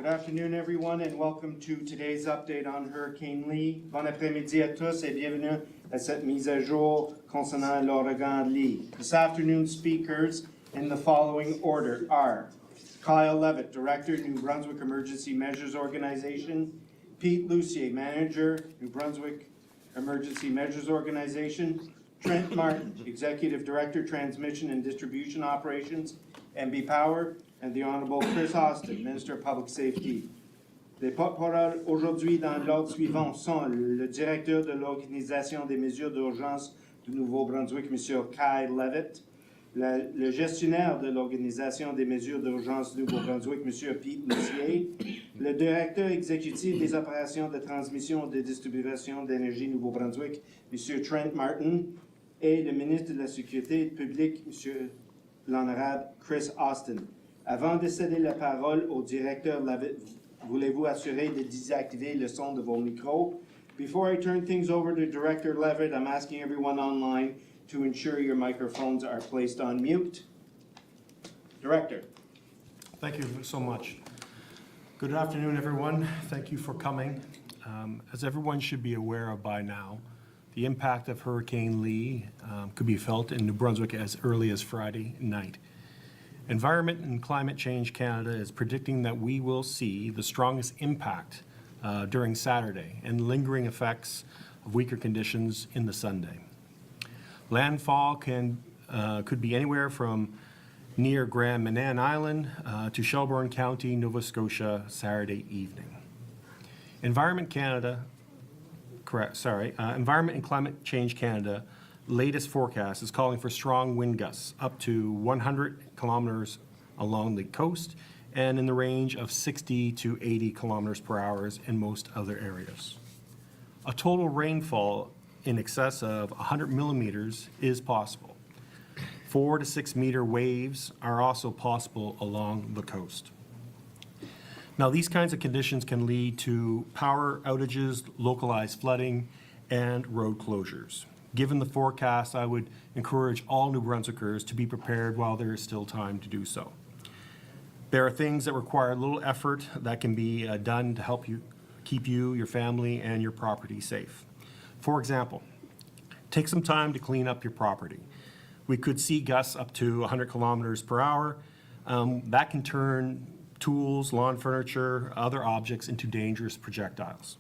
Good afternoon, everyone, and welcome to today's update on Hurricane Lee. Bon après-midi à tous et bienvenue à cette mise à jour concernant l'ouragan Lee. This afternoon's speakers in the following order are Kyle Levitt, Director, New Brunswick Emergency Measures Organization, Pete Lucier, Manager, New Brunswick Emergency Measures Organization, Trent Martin, Executive Director, Transmission and Distribution Operations, MB Power, and the Honorable Chris Austin, Minister of Public Safety. Les porte-paroles aujourd'hui dans l'ordre suivant sont le directeur de l'Organisation des mesures d'urgence du Nouveau-Brunswick, M. Kyle Levitt, le gestionnaire de l'Organisation des mesures d'urgence du Nouveau-Brunswick, M. Pete Lucier, le directeur exécutif des opérations de transmission et de distribution d'énergie Nouveau-Brunswick, M. Trent Martin, et le ministre de la Sécurité publique, M. l'Honorable Chris Austin. Avant de céder la parole au directeur Levitt, voulez-vous assurer de désactiver le son de vos micros? Before I turn things over to Director Levitt, I'm asking everyone online to ensure your microphones are placed on mute. Director. Thank you so much. Good afternoon, everyone. Thank you for coming. As everyone should be aware of by now, the impact of Hurricane Lee could be felt in New Brunswick as early as Friday night. Environment and Climate Change Canada is predicting that we will see the strongest impact during Saturday and lingering effects of weaker conditions in the Sunday. Landfall could be anywhere from near Grand Manan Island to Shelburne County, Nova Scotia, Saturday evening. Environment and Climate Change Canada latest forecast is calling for strong wind gusts up to 100 kilometers along the coast and in the range of 60 to 80 kilometers per hour in most other areas. A total rainfall in excess of 100 millimeters is possible. 4 to 6 meter waves are also possible along the coast. Now, these kinds of conditions can lead to power outages, localized flooding, and road closures. Given the forecast, I would encourage all New Brunswickers to be prepared while there is still time to do so. There are things that require little effort that can be done to help you keep you, your family, and your property safe. For example, take some time to clean up your property. We could see gusts up to 100 kilometers per hour. That can turn tools, lawn furniture, other objects into dangerous projectiles.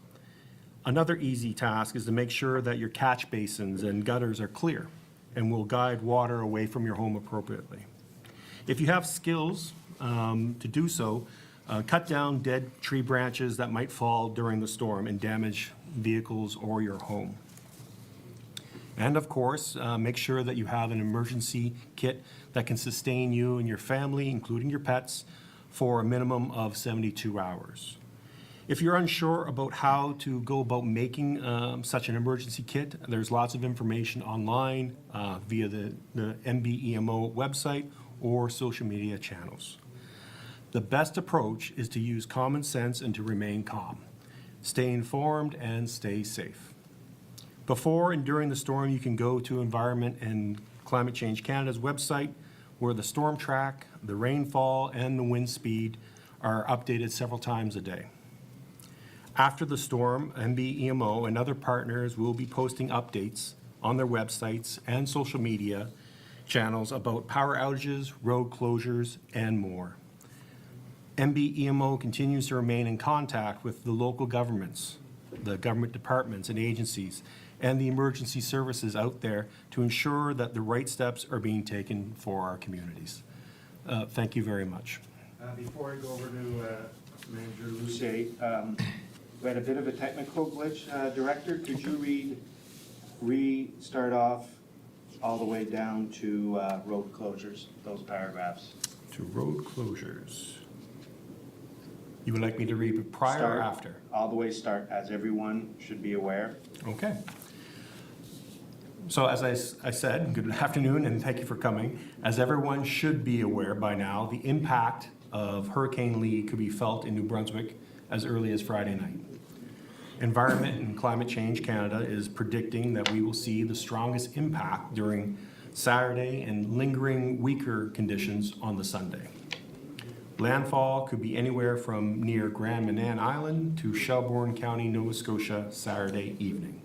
Another easy task is to make sure that your catch basins and gutters are clear and will guide water away from your home appropriately. If you have skills to do so, cut down dead tree branches that might fall during the storm and damage vehicles or your home. And of course, make sure that you have an emergency kit that can sustain you and your family, including your pets, for a minimum of 72 hours. If you're unsure about how to go about making such an emergency kit, there's lots of information online via the gnb.ca website or social media channels. The best approach is to use common sense and to remain calm. Stay informed and stay safe. Before and during the storm, you can go to Environment and Climate Change Canada's website, where the storm track, the rainfall, and the wind speed are updated several times a day. After the storm, MB-EMO and other partners will be posting updates on their websites and social media channels about power outages, road closures, and more. MB-EMO continues to remain in contact with the local governments, the government departments and agencies, and the emergency services out there to ensure that the right steps are being taken for our communities. Thank you very much. Before I go over to Manager Lucier, we had a bit of a technical glitch. Director, could you restart off all the way down to road closures, those paragraphs? To road closures. You would like me to read prior or after? All the way start, as everyone should be aware. Okay. So as I said, good afternoon and thank you for coming. As everyone should be aware by now, the impact of Hurricane Lee could be felt in New Brunswick as early as Friday night. Environment and Climate Change Canada is predicting that we will see the strongest impact during Saturday and lingering weaker conditions on the Sunday. Landfall could be anywhere from near Grand Manan Island to Shelbourne County, Nova Scotia, Saturday evening.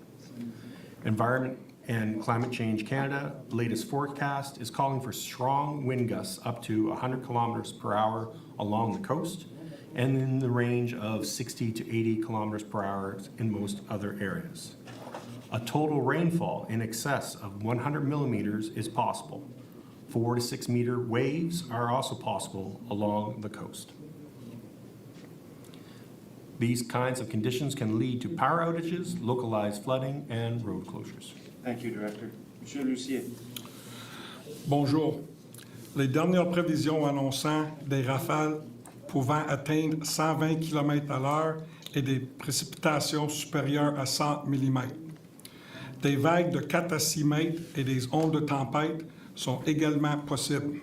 Environment and Climate Change Canada latest forecast is calling for strong wind gusts up to 100 kilometers per hour along the coast and in the range of 60 to 80 kilometers per hour in most other areas. A total rainfall in excess of 100 millimeters is possible. 4 to 6 meter waves are also possible along the coast. These kinds of conditions can lead to power outages, localized flooding, and road closures. Thank you, Director. Monsieur Lucier. Bonjour. Les dernières prévisions annonçant des rafales pouvant atteindre 120 km/h et des précipitations supérieures à 100 mm. Des vagues de 4 à 6 mètres et des ondes de tempête sont également possibles.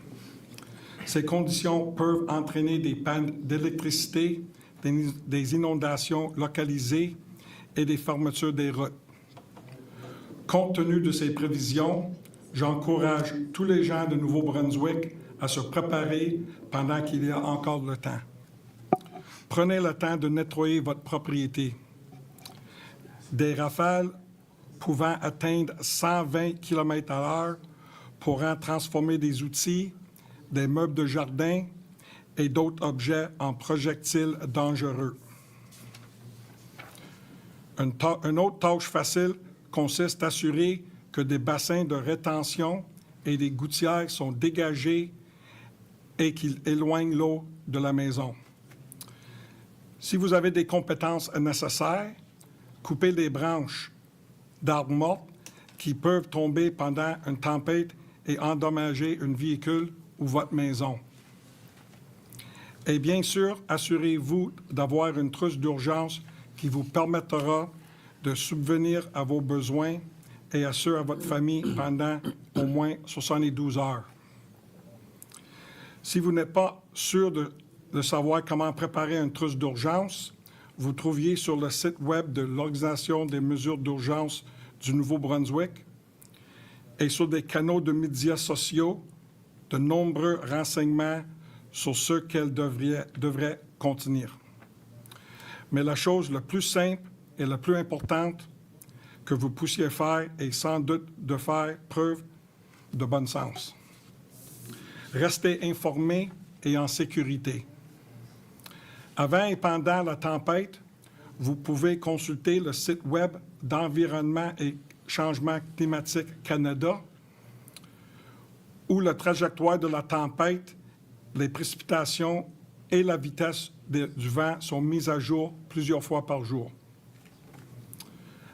Ces conditions peuvent entraîner des pannes d'électricité, des inondations localisées et des fermetures des routes. Compte tenu de ces prévisions, j'encourage tous les gens de Nouveau-Brunswick à se préparer pendant qu'il y a encore le temps. Prenez le temps de nettoyer votre propriété. Des rafales pouvant atteindre 120 km/h pourront transformer des outils, des meubles de jardin et d'autres objets en projectiles dangereux. Une autre tâche facile consiste à assurer que des bassins de rétention et des gouttières sont dégagés et qu'ils éloignent l'eau de la maison. Si vous avez des compétences nécessaires, coupez les branches d'arbres morts qui peuvent tomber pendant une tempête et endommager un véhicule ou votre maison. Et bien sûr, assurez-vous d'avoir une trousse d'urgence qui vous permettra de subvenir à vos besoins et à ceux à votre famille pendant au moins 72 heures. Si vous n'êtes pas sûr de savoir comment préparer une trousse d'urgence, vous trouviez sur le site web de l'Organisation des mesures d'urgence du Nouveau-Brunswick et sur des canaux de médias sociaux de nombreux renseignements sur ce qu'elle devrait contenir. Mais la chose la plus simple et la plus importante que vous puissiez faire est sans doute de faire preuve de bon sens. Restez informés et en sécurité. Avant et pendant la tempête, vous pouvez consulter le site web d'Environnement et Changement climatique Canada, où la trajectoire de la tempête, les précipitations et la vitesse du vent sont mises à jour plusieurs fois par jour.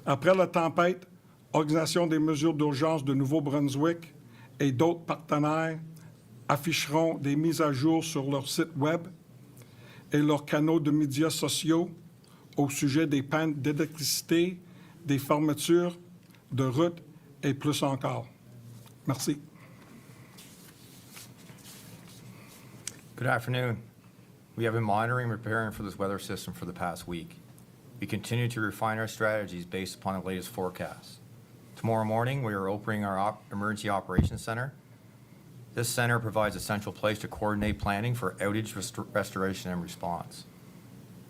Après la tempête, l'Organisation des mesures d'urgence de Nouveau-Brunswick et d'autres partenaires afficheront des mises à jour sur leur site web et leurs canaux de médias sociaux au sujet des pannes d'électricité, des fermetures de routes et plus encore. Merci. Good afternoon. We have been monitoring and preparing for this weather system for the past week. We continue to refine our strategies based upon the latest forecasts. Tomorrow morning, we are opening our Emergency Operations Center. This center provides a central place to coordinate planning for outage restoration and response.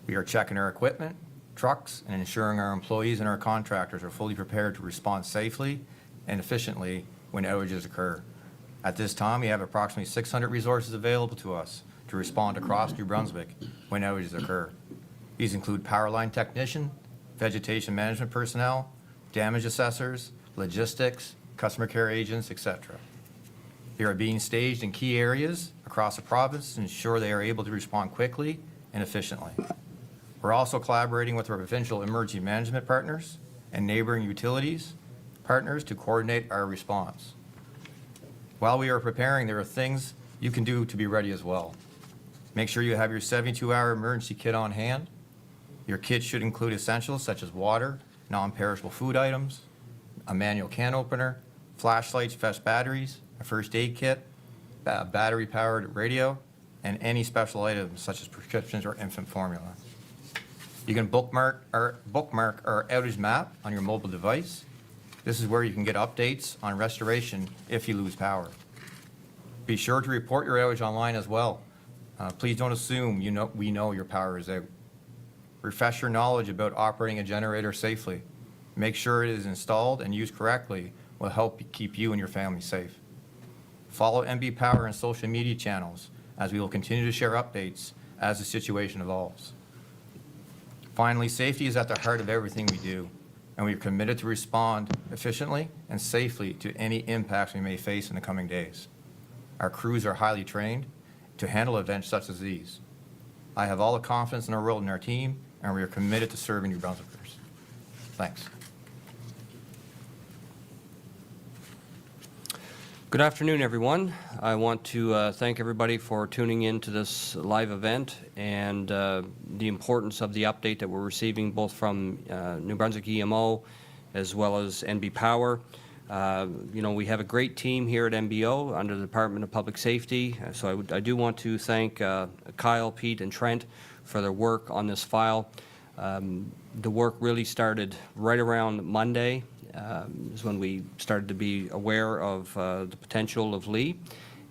We are checking our equipment, trucks, and ensuring our employees and our contractors are fully prepared to respond safely and efficiently when outages occur. At this time, we have approximately 600 resources available to us to respond across New Brunswick when outages occur. These include power line technician, vegetation management personnel, damage assessors, logistics, customer care agents, etc. They are being staged in key areas across the province to ensure they are able to respond quickly and efficiently. We're also collaborating with our provincial emergency management partners and neighboring utilities partners to coordinate our response. While we are preparing, there are things you can do to be ready as well. Make sure you have your 72-hour emergency kit on hand. Your kit should include essentials such as water, non-perishable food items, a manual can opener, flashlights, fresh batteries, a first aid kit, a battery-powered radio, and any special items such as prescriptions or infant formula. You can bookmark our outage map on your mobile device. This is where you can get updates on restoration if you lose power. Be sure to report your outage online as well. Please don't assume we know your power is out. Refresh your knowledge about operating a generator safely. Make sure it is installed and used correctly will help keep you and your family safe. Follow MB Power and social media channels as we will continue to share updates as the situation evolves. Finally, safety is at the heart of everything we do, and we are committed to respond efficiently and safely to any impacts we may face in the coming days. Our crews are highly trained to handle events such as these. I have all the confidence in the world in our team, and we are committed to serving New Brunswickers. Thanks. Good afternoon, everyone. I want to thank everybody for tuning in to this live event and the importance of the update that we're receiving both from New Brunswick EMO as well as NB Power. We have a great team here at MBO under the Department of Public Safety, so I do want to thank Kyle, Pete, and Trent for their work on this file. The work really started right around Monday. Is when we started to be aware of the potential of Lee,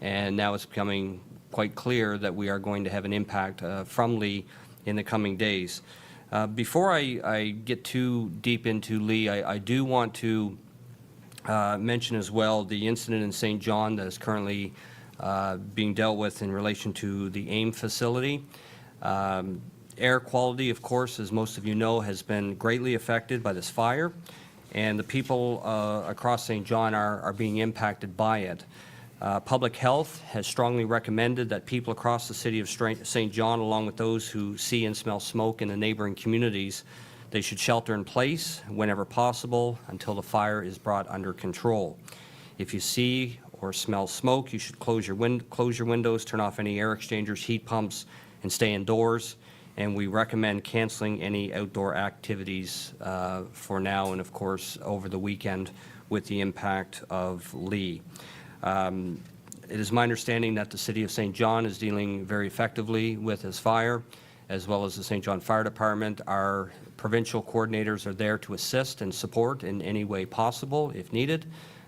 and now it's becoming quite clear that we are going to have an impact from Lee in the coming days. Before I get too deep into Lee, I do want to mention as well the incident in St. John that is currently being dealt with in relation to the AIM facility. Air quality, of course, as most of you know, has been greatly affected by this fire, and the people across St. John are being impacted by it. Public Health has strongly recommended that people across the city of St. John, along with those who see and smell smoke in the neighboring communities, they should shelter in place whenever possible until the fire is brought under control. If you see or smell smoke, you should close your windows, turn off any air exchangers, heat pumps, and stay indoors. And we recommend canceling any outdoor activities for now and, of course, over the weekend with the impact of Lee. It is my understanding that the City of St. John is dealing very effectively with this fire, as well as the St. John Fire Department. Our provincial coordinators are there to assist and support in any way possible if needed,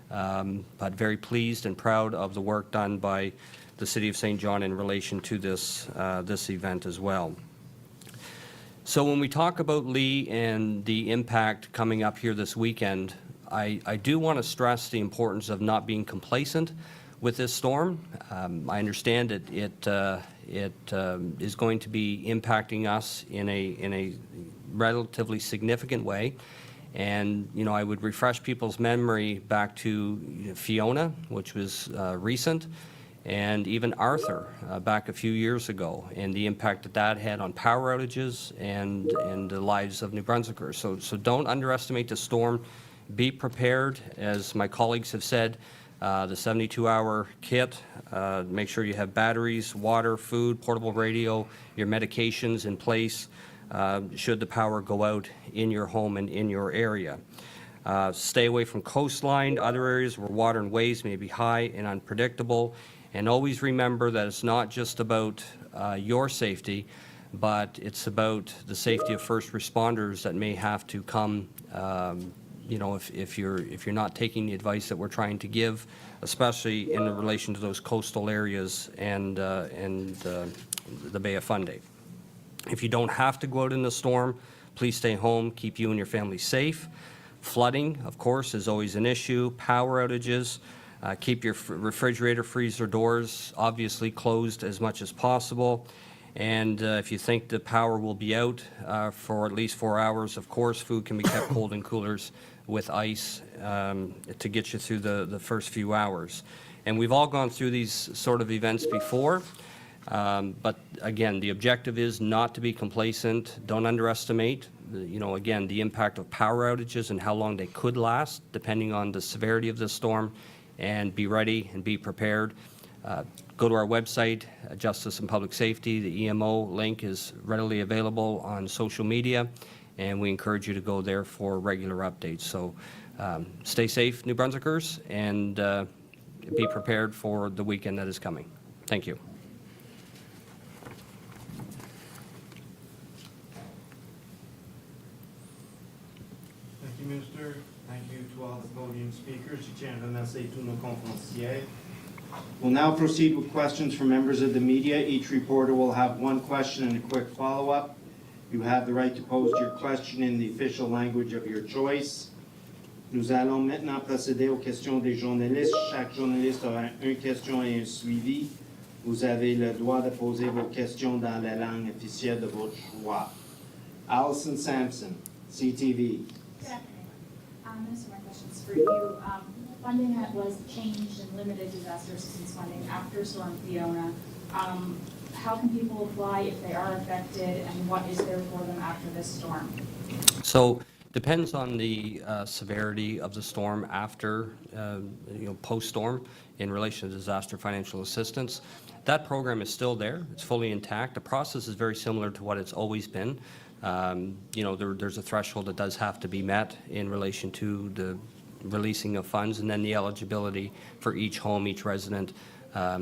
but very pleased and proud of the work done by the City of St. John in relation to this event as well. So when we talk about Lee and the impact coming up here this weekend, I do want to stress the importance of not being complacent with this storm. I understand it is going to be impacting us in a relatively significant way. And, I would refresh people's memory back to Fiona, which was recent, and even Arthur back a few years ago, and the impact that had on power outages and the lives of New Brunswickers. So don't underestimate the storm. Be prepared, as my colleagues have said, the 72-hour kit. Make sure you have batteries, water, food, portable radio, your medications in place should the power go out in your home and in your area. Stay away from coastline, other areas where water and waves may be high and unpredictable. And always remember that it's not just about your safety, but it's about the safety of first responders that may have to come, if you're not taking the advice that we're trying to give, especially in relation to those coastal areas and the Bay of Fundy. If you don't have to go out in the storm, please stay home, keep you and your family safe. Flooding, of course, is always an issue. Power outages. Keep your refrigerator, freezer doors obviously closed as much as possible. And if you think the power will be out for at least 4 hours, of course, food can be kept cold in coolers with ice to get you through the first few hours. And we've all gone through these sort of events before. But again, the objective is not to be complacent. Don't underestimate, again, the impact of power outages and how long they could last, depending on the severity of the storm. And be ready and be prepared. Go to our website, Justice and Public Safety. The EMO link is readily available on social media, and we encourage you to go there for regular updates. So stay safe, New Brunswickers, and be prepared for the weekend that is coming. Thank you. Thank you, Minister. Thank you to all the podium speakers. Je tiens à remercier tous nos conférenciers. We'll now proceed with questions from members of the media. Each reporter will have one question and a quick follow-up. You have the right to pose your question in the official language of your choice. Nous allons maintenant procéder aux questions des journalistes. Chaque journaliste aura une question et un suivi. Vous avez le droit de poser vos questions dans la langue officielle de votre choix. Allison Sampson, CTV. Good afternoon. Minister, my question's for you. Funding was changed and limited disaster assistance funding after Storm Fiona. How can people apply if they are affected, and what is there for them after this storm? So depends on the severity of the storm after, post-storm in relation to disaster financial assistance. That program is still there. It's fully intact. The process is very similar to what it's always been. There's a threshold that does have to be met in relation to the releasing of funds, and then the eligibility for each home, each resident,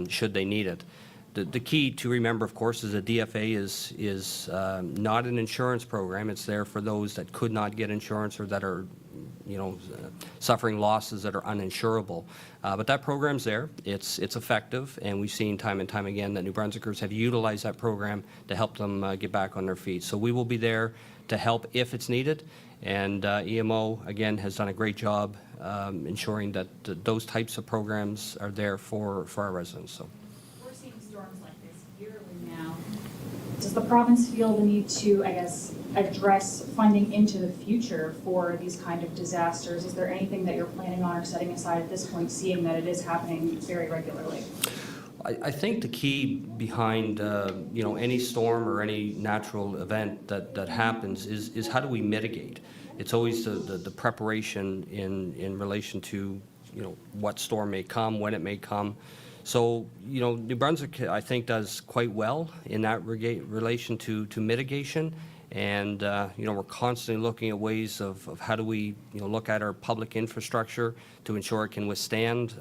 should they need it. The key to remember, of course, is that DFA is not an insurance program. It's there for those that could not get insurance or that are, suffering losses that are uninsurable. But that program's there. It's effective, and we've seen time and time again that New Brunswickers have utilized that program to help them get back on their feet. So we will be there to help if it's needed, and EMO, again, has done a great job ensuring that those types of programs are there for our residents. So. We're seeing storms like this yearly now. Does the province feel the need to, address funding into the future for these kind of disasters? Is there anything that you're planning on or setting aside at this point, seeing that it is happening very regularly? I think the key behind any storm or any natural event that happens is how do we mitigate? It's always the preparation in relation to what storm may come, when it may come. So New Brunswick, I think, does quite well in that relation to mitigation. And we're constantly looking at ways of how do we look at our public infrastructure to ensure it can withstand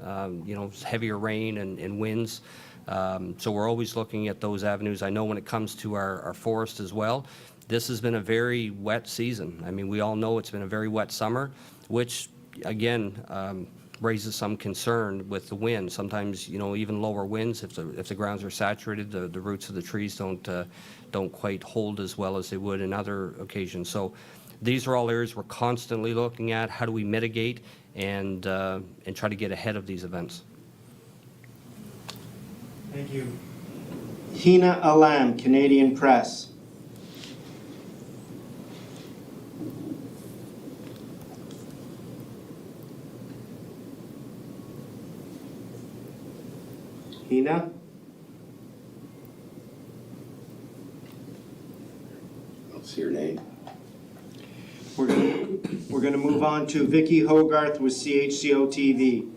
heavier rain and winds. So we're always looking at those avenues. I know when it comes to our forest as well, this has been a very wet season. I mean, we all know it's been a very wet summer, which again raises some concern with the wind. Sometimes even lower winds, if the grounds are saturated, the roots of the trees don't quite hold as well as they would in other occasions. So these are all areas we're constantly looking at. How do we mitigate and try to get ahead of these events? Thank you. Hina Alam, Canadian Press. Hina? What's your name? We're gonna move on to Vicky Hogarth with CHCO TV.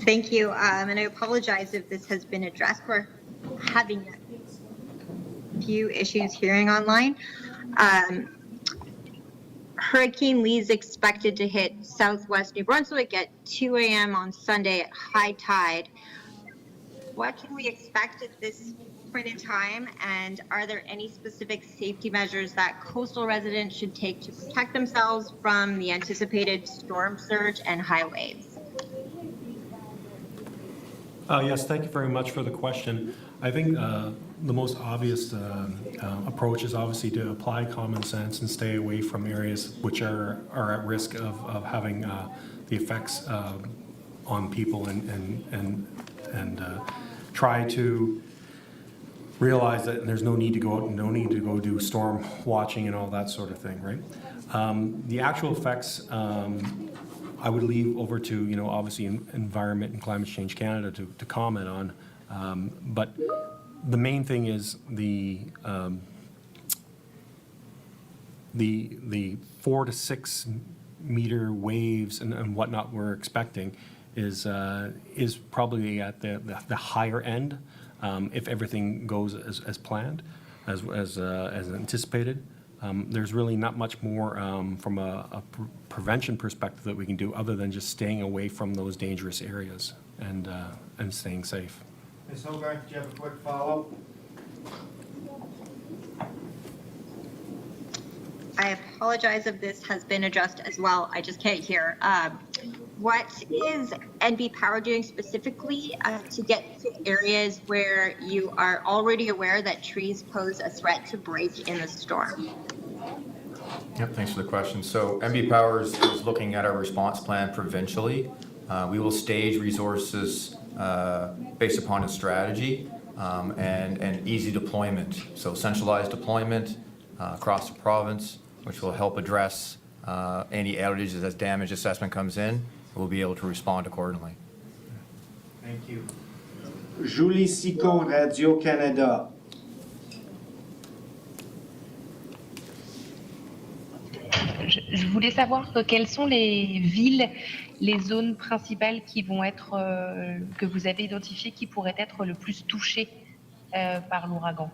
Thank you, and I apologize if this has been addressed. We're having a few issues hearing online. Hurricane Lee is expected to hit southwest New Brunswick at 2 a.m. on Sunday at high tide. What can we expect at this point in time, and are there any specific safety measures that coastal residents should take to protect themselves from the anticipated storm surge and high waves? Yes, thank you very much for the question. I think the most obvious approach is obviously to apply common sense and stay away from areas which are at risk of having the effects on people and try to realize that there's no need to go out and no need to go do storm watching and all that sort of thing, right? The actual effects I would leave over to, obviously Environment and Climate Change Canada to comment on. But the main thing is the 4 to 6 meter waves and whatnot we're expecting is probably at the higher end if everything goes as planned, as anticipated. There's really not much more from a prevention perspective that we can do other than just staying away from those dangerous areas and staying safe. Ms. Hogarth, do you have a quick follow-up? I apologize if this has been addressed as well. I just can't hear. what is NB Power doing specifically to get to areas where you are already aware that trees pose a threat to break in a storm? Yep, thanks for the question. So MB Power is looking at our response plan provincially. We will stage resources based upon a strategy and easy deployment. So centralized deployment across the province, which will help address any outages as damage assessment comes in. We'll be able to respond accordingly. Thank you. Julie Sicot, Radio-Canada. Je voulais savoir quelles sont les villes, les zones principales qui vont être, que vous avez identifiées qui pourraient être le plus touchées par l'ouragan.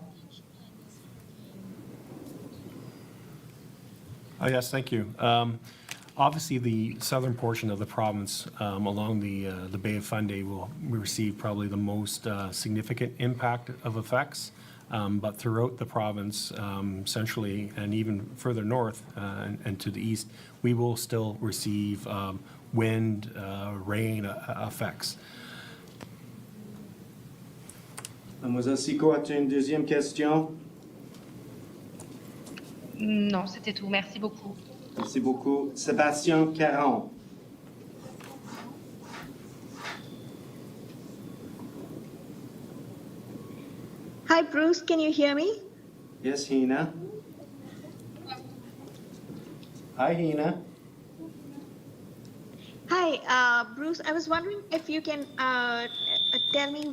Yes, thank you. Obviously, the southern portion of the province along the Bay of Fundy will receive probably the most significant impact of effects. But throughout the province, centrally and even further north and to the east, we will still receive wind, rain effects. Mademoiselle Sicot, as-tu une deuxième question? Non, c'était tout. Merci beaucoup. Merci beaucoup. Sébastien Caron. Hi, Bruce. Can you hear me? Yes, Hina. Hi, Hina. Hi, Bruce. I was wondering if you can tell me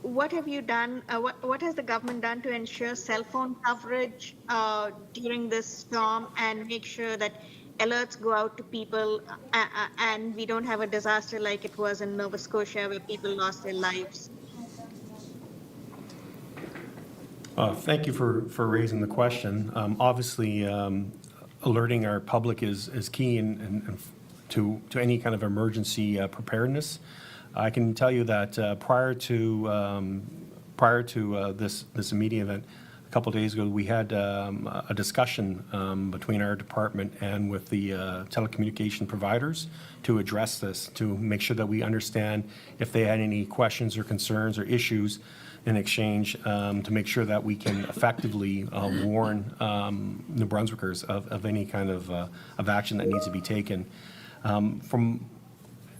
what have you done? What has the government done to ensure cell phone coverage during this storm and make sure that alerts go out to people and we don't have a disaster like it was in Nova Scotia where people lost their lives? Thank you for raising the question. Obviously, alerting our public is key and to any kind of emergency preparedness. I can tell you that prior to this immediate event, a couple of days ago, we had a discussion between our department and with the telecommunication providers to address this, to make sure that we understand if they had any questions or concerns or issues in exchange, to make sure that we can effectively warn New Brunswickers of any kind of action that needs to be taken. From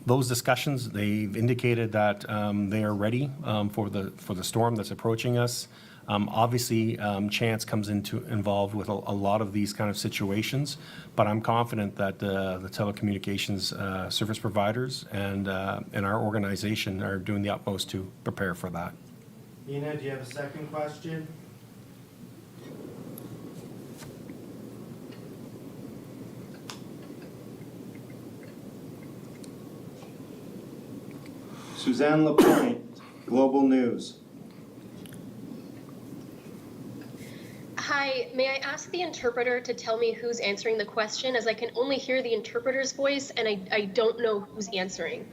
those discussions, they've indicated that they are ready for the storm that's approaching us. Obviously, chance comes involved with a lot of these kind of situations, but I'm confident that the telecommunications service providers and our organization are doing the utmost to prepare for that. Hina, do you have a second question? Suzanne Lapointe, Global News. Hi, may I ask the interpreter to tell me who's answering the question, as I can only hear the interpreter's voice and I don't know who's answering.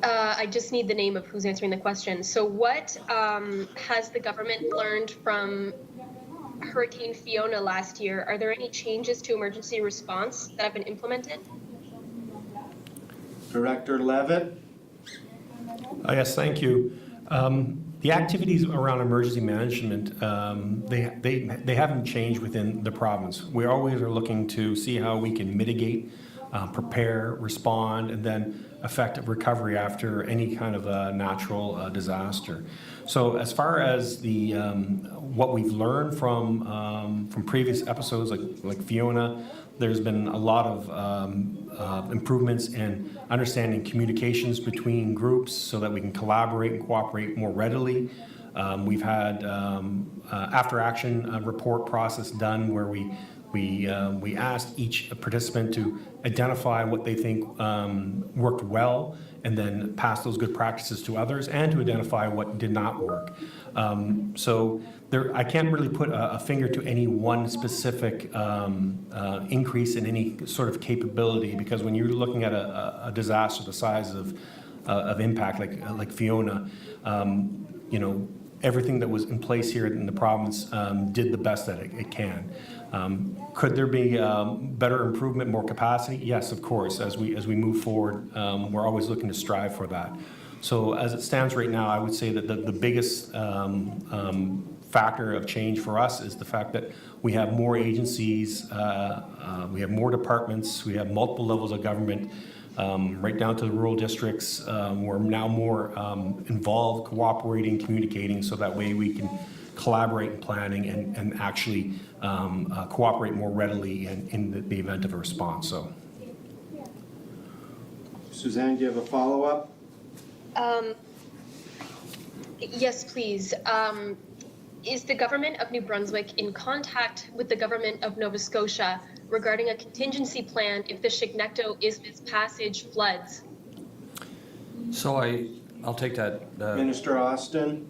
I just need the name of who's answering the question. So what has the government learned from Hurricane Fiona last year? Are there any changes to emergency response that have been implemented? Director Levitt. Yes, thank you. The activities around emergency management, they haven't changed within the province. We always are looking to see how we can mitigate, prepare, respond, and then effective recovery after any kind of a natural disaster. So as far as the what we've learned from previous episodes like Fiona, there's been a lot of improvements in understanding communications between groups so that we can collaborate and cooperate more readily. We've had after-action report process done where we asked each participant to identify what they think worked well and then pass those good practices to others and to identify what did not work. So I can't really put a finger to any one specific increase in any sort of capability, because when you're looking at a disaster the size of impact like Fiona, everything that was in place here in the province did the best that it can. Could there be better improvement, more capacity? Yes, of course. As we move forward, we're always looking to strive for that. So as it stands right now, I would say that the biggest factor of change for us is the fact that we have more agencies, we have more departments, we have multiple levels of government, right down to the rural districts. We're now more involved, cooperating, communicating, so that way we can collaborate in planning and actually cooperate more readily in the event of a response. So, Suzanne, do you have a follow-up? Yes, please. Is the Government of New Brunswick in contact with the Government of Nova Scotia regarding a contingency plan if the Chignecto-Isthmus Passage floods? So I'll take that. Minister Austin?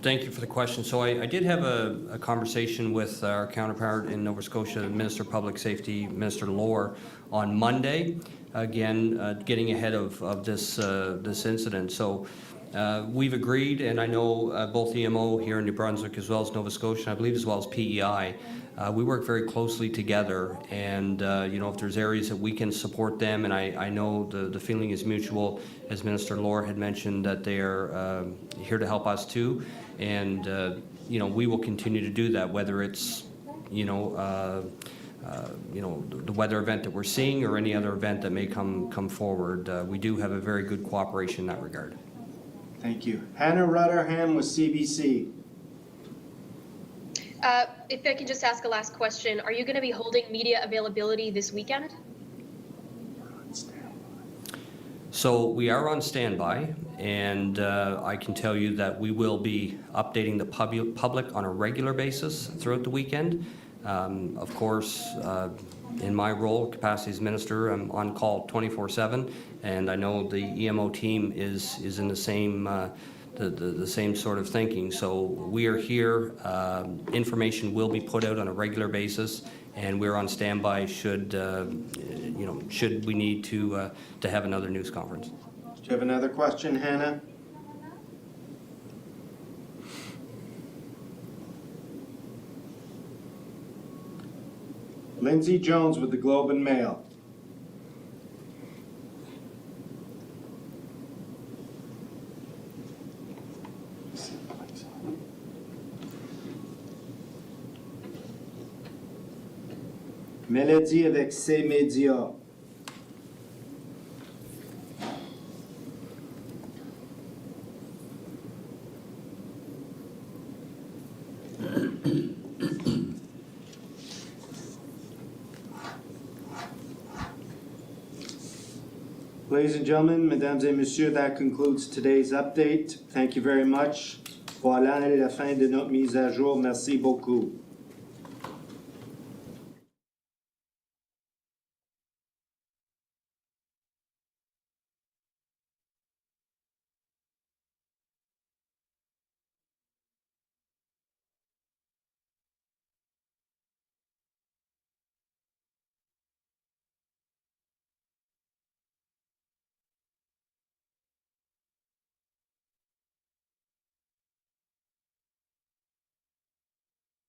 Thank you for the question. So I did have a conversation with our counterpart in Nova Scotia, Minister of Public Safety, Minister Lohr, on Monday, again, getting ahead of this incident. So we've agreed, and I know both EMO here in New Brunswick as well as Nova Scotia, I believe as well as PEI, we work very closely together, and if there's areas that we can support them, and I know the feeling is mutual, as Minister Lohr had mentioned, that they are here to help us too, and we will continue to do that, whether it's the weather event that we're seeing or any other event that may come forward. We do have a very good cooperation in that regard. Thank you. Hannah Rutherham with CBC. If I can just ask a last question, are you going to be holding media availability this weekend? So we are on standby, and I can tell you that we will be updating the public on a regular basis throughout the weekend. Of course, in my role, capacity as minister, I'm on call 24/7, and I know the EMO team is in the same the same sort of thinking. So we are here. Information will be put out on a regular basis, and we're on standby should should we need to have another news conference. Do you have another question, Hannah? Lindsay Jones with the Globe and Mail. Mélodie avec ses médias. Ladies and gentlemen, mesdames et messieurs, that concludes today's update. Thank you very much. Voilà la fin de notre mise à jour. Merci beaucoup.